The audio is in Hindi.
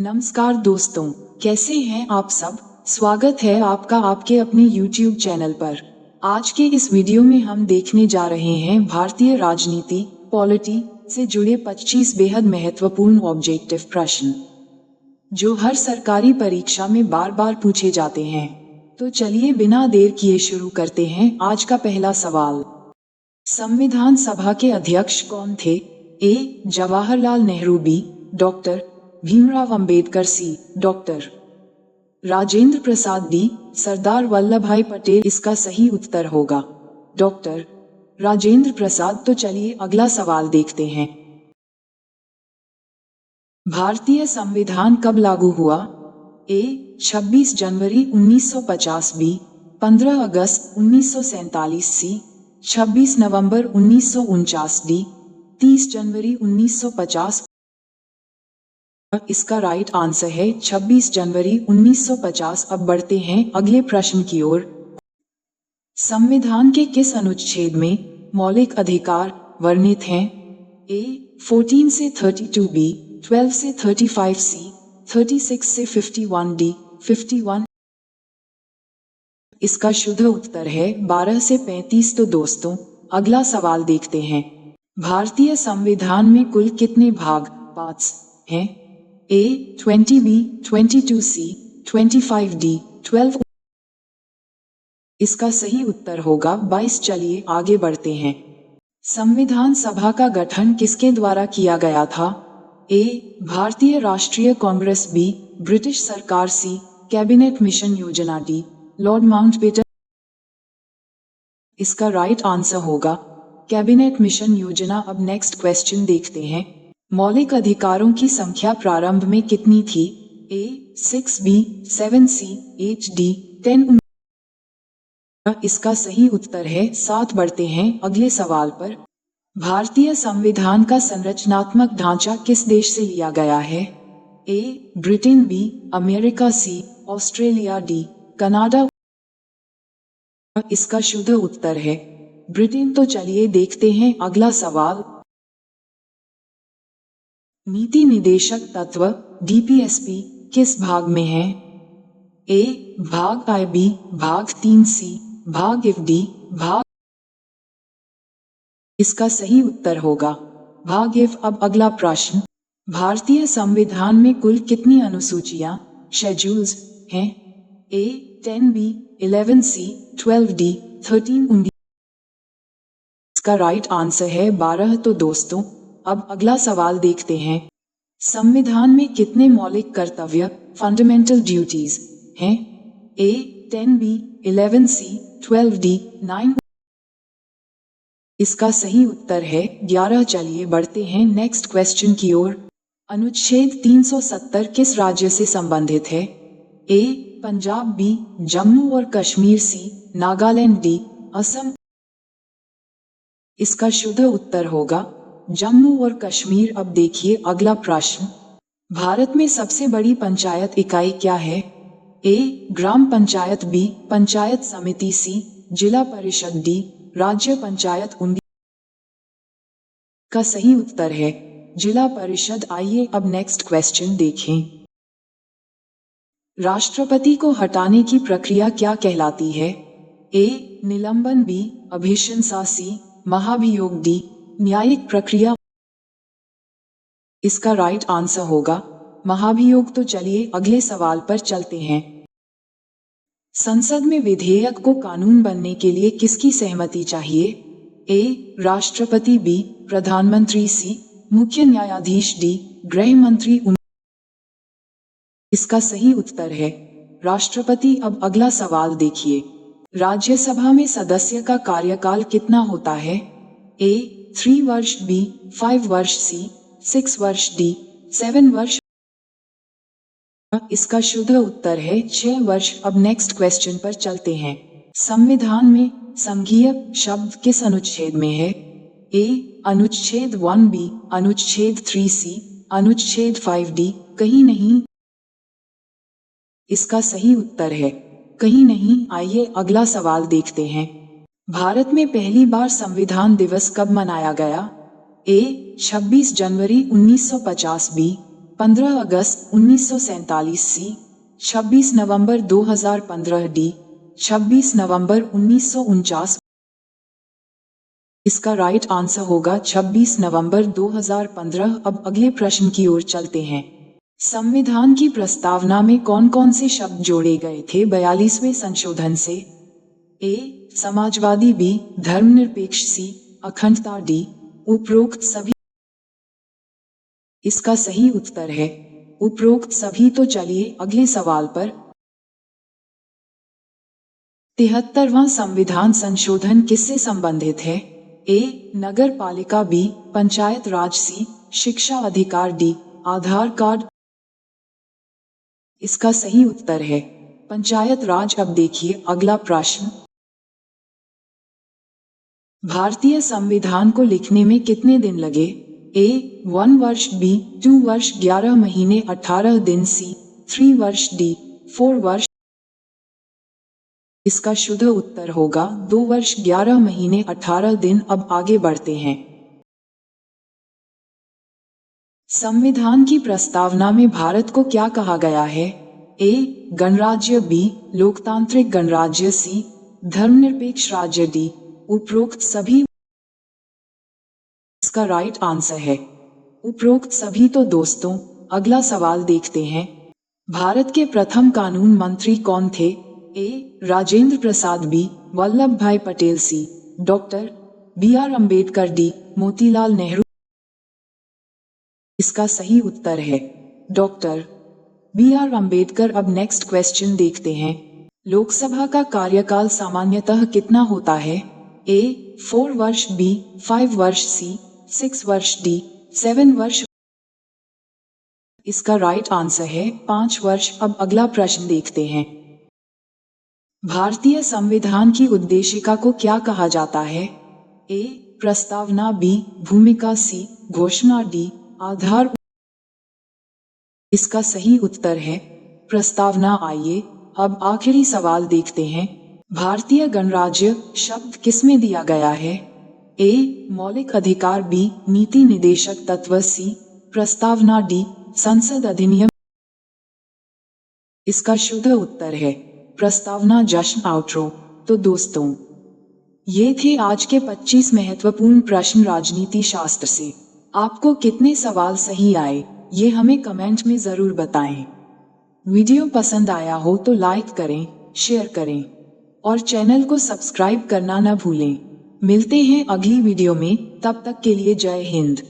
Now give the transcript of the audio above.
नमस्कार दोस्तों, कैसे हैं आप सब। स्वागत है आपका आपके अपने YouTube चैनल पर। आज के इस वीडियो में हम देखने जा रहे हैं भारतीय राजनीति पॉलिटी से जुड़े 25 बेहद महत्वपूर्ण ऑब्जेक्टिव प्रश्न जो हर सरकारी परीक्षा में बार बार पूछे जाते हैं। तो चलिए बिना देर किए शुरू करते हैं। आज का पहला सवाल, संविधान सभा के अध्यक्ष कौन थे। ए. जवाहरलाल नेहरू, बी. डॉक्टर भीमराव अंबेडकर, सी. Doctor Rajendra Prasad, D. सरदार वल्लभ भाई पटेल। इसका सही उत्तर होगा डॉक्टर राजेंद्र प्रसाद। तो चलिए अगला सवाल देखते हैं। भारतीय संविधान कब लागू हुआ। ए. 26 जनवरी 1950, बी. 15 अगस्त 1947, सी. 26 नवंबर 1949, डी. 30 जनवरी 1950। इसका राइट आंसर है 26 जनवरी 1950। अब बढ़ते हैं अगले प्रश्न की ओर। संविधान के किस अनुच्छेद में मौलिक अधिकार वर्णित हैं। ए. 14 से 32, बी. 12 से 35, सी. 36 से 51, डी. 51। इसका शुद्ध उत्तर है 12 से 35। तो दोस्तों अगला सवाल देखते हैं। भारतीय संविधान में कुल कितने भाग 5 हैं। ए. 20, बी. 22, सी. 25, डी. 12। इसका सही उत्तर होगा 22। चलिए आगे बढ़ते हैं। संविधान सभा का गठन किसके द्वारा किया गया था। ए. भारतीय राष्ट्रीय कांग्रेस, बी. ब्रिटिश सरकार, सी. कैबिनेट मिशन योजना, डी. Lord Mountbatten. इसका राइट आंसर होगा कैबिनेट मिशन योजना। अब नेक्स्ट क्वेश्चन देखते हैं। मौलिक अधिकारों की संख्या प्रारंभ में कितनी थी। ए. 6, बी. 7, सी. 8, डी. 10। इसका सही उत्तर है 7। बढ़ते हैं अगले सवाल पर। भारतीय संविधान का संरचनात्मक ढांचा किस देश से लिया गया है। A. Britain, B. America, C. Australia, D. Canada. इसका शुद्ध उत्तर है ब्रिटेन। तो चलिए देखते हैं अगला सवाल। नीति निदेशक तत्व DPSP किस भाग में है। ए. भाग I, बी. भाग 3, सी. भाग F, डी. भाग। इसका सही उत्तर होगा भाग F। अब अगला प्रश्न। भारतीय संविधान में कुल कितनी अनुसूचियां शेड्यूल्स हैं। ए. 10, बी. 11, सी. 12, डी. 13। इसका राइट आंसर है 12। तो दोस्तों अब अगला सवाल देखते हैं। संविधान में कितने मौलिक कर्तव्य फंडामेंटल ड्यूटीज हैं। ए. 10, बी. 11, सी. 12, डी. 9। इसका सही उत्तर है 11। चलिए बढ़ते हैं नेक्स्ट क्वेश्चन की ओर। अनुच्छेद 370 किस राज्य से संबंधित है। ए. पंजाब, बी. जम्मू और कश्मीर, सी. नागालैंड, डी. असम। इसका शुद्ध उत्तर होगा जम्मू और कश्मीर। अब देखिए अगला प्रश्न। भारत में सबसे बड़ी पंचायत इकाई क्या है। ए. ग्राम पंचायत, बी. पंचायत समिति, सी. जिला परिषद, डी. राज्य पंचायत। का सही उत्तर है जिला परिषद। आइए अब नेक्स्ट क्वेश्चन देखें। राष्ट्रपति को हटाने की प्रक्रिया क्या कहलाती है। ए. निलंबन, बी. अभिशंसा, सी. महाभियोग, डी. न्यायिक प्रक्रिया। इसका राइट आंसर होगा महाभियोग। तो चलिए अगले सवाल पर चलते हैं। संसद में विधेयक को कानून बनने के लिए किसकी सहमति चाहिए। ए. राष्ट्रपति, बी. प्रधानमंत्री, सी. मुख्य न्यायाधीश, डी. गृह मंत्री। इसका सही उत्तर है राष्ट्रपति। अब अगला सवाल देखिए। राज्यसभा में सदस्य का कार्यकाल कितना होता है। ए. 3 वर्ष, बी. 5 वर्ष, सी. 6 वर्ष, डी. 7 वर्ष। इसका शुद्ध उत्तर है 6 वर्ष। अब नेक्स्ट क्वेश्चन पर चलते हैं। संविधान में संघीय शब्द किस अनुच्छेद में है। ए. अनुच्छेद 1, बी. अनुच्छेद 3, सी. अनुच्छेद 5, डी. कहीं नहीं। इसका सही उत्तर है कहीं नहीं। आइए अगला सवाल देखते हैं। भारत में पहली बार संविधान दिवस कब मनाया गया। ए. 26 जनवरी 1950, बी. 15 अगस्त 1947 सी, 26 नवंबर 2015 डी, 26 नवंबर 1949। इसका राइट आंसर होगा 26 नवंबर 2015। अब अगले प्रश्न की ओर चलते हैं। संविधान की प्रस्तावना में कौन कौन से शब्द जोड़े गए थे 42वें संशोधन से? ए समाजवादी, बी धर्मनिरपेक्ष, सी अखंडता, डी उपरोक्त सभी। इसका सही उत्तर है उपरोक्त सभी। तो चलिए अगले सवाल पर। 73वां संविधान संशोधन किससे संबंधित है? ए नगर पालिका, बी पंचायत राज, सी शिक्षा अधिकार, डी आधार कार्ड। इसका सही उत्तर है पंचायत राज। अब देखिए अगला प्रश्न। भारतीय संविधान को लिखने में कितने दिन लगे? ए 1 वर्ष, बी 2 वर्ष 11 महीने 18 दिन, सी 3 वर्ष, डी 4 वर्ष। इसका शुद्ध उत्तर होगा 2 वर्ष 11 महीने 18 दिन। अब आगे बढ़ते हैं। संविधान की प्रस्तावना में भारत को क्या कहा गया है? ए गणराज्य, बी लोकतांत्रिक गणराज्य, सी धर्मनिरपेक्ष राज्य, डी उपरोक्त सभी। इसका राइट आंसर है उपरोक्त सभी। तो दोस्तों अगला सवाल देखते हैं। भारत के प्रथम कानून मंत्री कौन थे? A Rajendra Prasad, B Vallabh Bhai Patel, C doctor BR Ambedkar, D Motilal Nehru. इसका सही उत्तर है डॉक्टर BR अम्बेडकर। अब नेक्स्ट क्वेश्चन देखते हैं। लोकसभा का कार्यकाल सामान्यतः कितना होता है? ए 4 वर्ष, बी 5 वर्ष, सी 6 वर्ष, डी 7 वर्ष। इसका राइट आंसर है 5 वर्ष। अब अगला प्रश्न देखते हैं। भारतीय संविधान की उद्देशिका को क्या कहा जाता है? ए प्रस्तावना, बी भूमिका, सी घोषणा, डी आधार। इसका सही उत्तर है प्रस्तावना। आइए अब आखिरी सवाल देखते हैं। भारतीय गणराज्य शब्द किसमें दिया गया है? ए मौलिक अधिकार, बी नीति निदेशक तत्व, सी प्रस्तावना, डी संसद अधिनियम। इसका शुद्ध उत्तर है प्रस्तावना। जश्न आउट्रो। तो दोस्तों ये थे आज के 25 महत्वपूर्ण प्रश्न राजनीति शास्त्र से। आपको कितने सवाल सही आए ये हमें कमेंट में जरूर बताएं। वीडियो पसंद आया हो तो लाइक करें, शेयर करें और चैनल को सब्सक्राइब करना न भूलें। मिलते हैं अगली वीडियो में, तब तक के लिए जय हिंद।